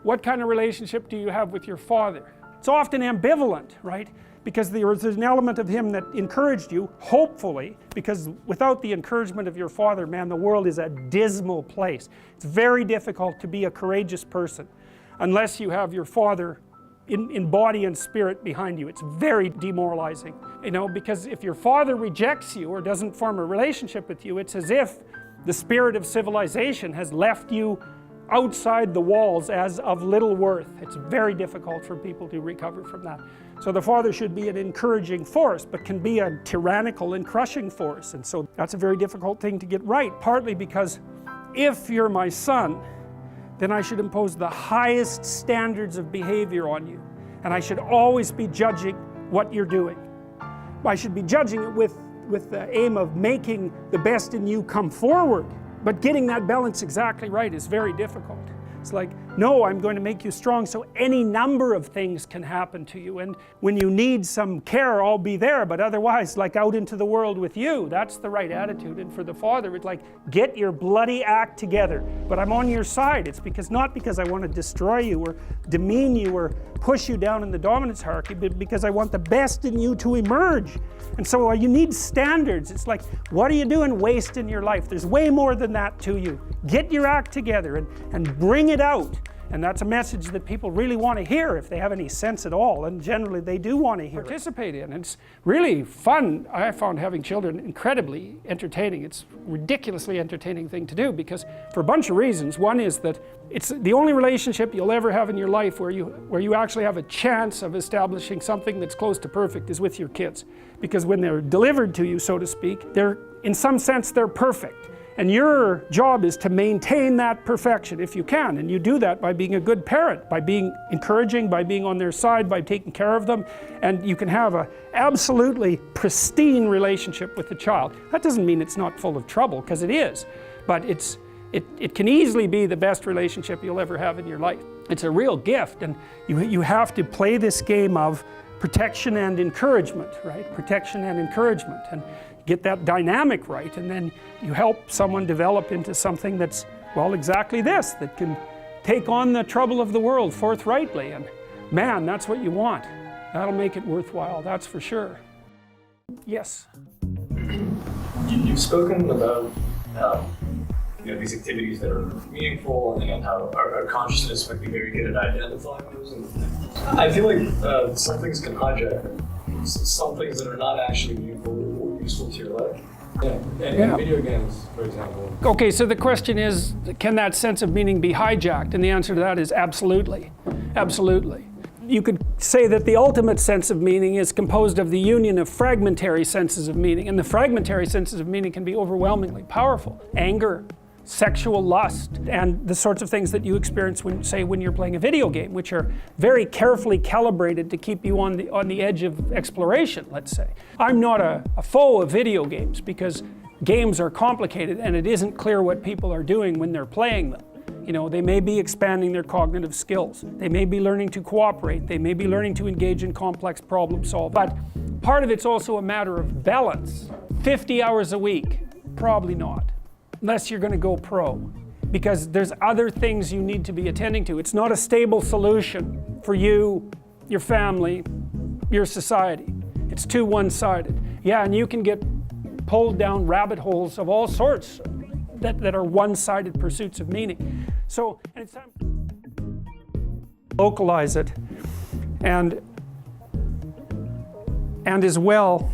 what kind of relationship do you have with your father? It's often ambivalent, right? Because there's an element of him that encouraged you, hopefully, because without the encouragement of your father, man, the world is a dismal place. It's very difficult to be a courageous person unless you have your father in body and spirit behind you. It's very demoralizing, you know, because if your father rejects you or doesn't form a relationship with you, it's as if the spirit of civilization has left you outside the walls as of little worth. It's very difficult for people to recover from that. So the father should be an encouraging force, but can be a tyrannical and crushing force. And so that's a very difficult thing to get right, partly because if you're my son, then I should impose the highest standards of behavior on you. And I should always be judging what you're doing. I should be judging it with the aim of making the best in you come forward. But getting that balance exactly right is very difficult. It's like, no, I'm going to make you strong so any number of things can happen to you, and when you need some care, I'll be there, but otherwise, like out into the world with you. That's the right attitude. And for the father, it's like, get your bloody act together, but I'm on your side. It's because, not because I want to destroy you or demean you or push you down in the dominance hierarchy, but because I want the best in you to emerge. And so you need standards. It's like, what are you doing wasting your life? There's way more than that to you. Get your act together and bring it out. And that's a message that people really want to hear if they have any sense at all, and generally they do want to hear participate in. It's really fun. I found having children incredibly entertaining. It's a ridiculously entertaining thing to do, because for a bunch of reasons. One is that it's the only relationship you'll ever have in your life where you actually have a chance of establishing something that's close to perfect is with your kids. Because when they're delivered to you, so to speak, in some sense they're perfect. And your job is to maintain that perfection if you can, and you do that by being a good parent, by being encouraging, by being on their side, by taking care of them, and you can have an absolutely pristine relationship with the child. That doesn't mean it's not full of trouble, because it is, but it can easily be the best relationship you'll ever have in your life. It's a real gift, and you have to play this game of protection and encouragement, right? Protection and encouragement, and get that dynamic right, and then you help someone develop into something that's, well, exactly this, that can take on the trouble of the world forthrightly. And man, that's what you want. That'll make it worthwhile, that's for sure. Yes? You've spoken about these activities that are meaningful, and how our consciousness might be very good at identifying those. And I feel like some things can hijack some things that are not actually meaningful or useful to your life. And video games, for example. Okay, so the question is, can that sense of meaning be hijacked? And the answer to that is absolutely. Absolutely. You could say that the ultimate sense of meaning is composed of the union of fragmentary senses of meaning, and the fragmentary senses of meaning can be overwhelmingly powerful. Anger, sexual lust, and the sorts of things that you experience when you're playing a video game, which are very carefully calibrated to keep you on the edge of exploration, let's say. I'm not a foe of video games, because games are complicated and it isn't clear what people are doing when they're playing them. You know, they may be expanding their cognitive skills, they may be learning to cooperate, they may be learning to engage in complex problem solving, but part of it's also a matter of balance. 50 hours a week, probably not. Unless you're going to go pro, because there's other things you need to be attending to. It's not a stable solution for you, your family, your society. It's too one-sided. Yeah, and you can get pulled down rabbit holes of all sorts that are one-sided pursuits of meaning. So, and it's time to localize it, and as well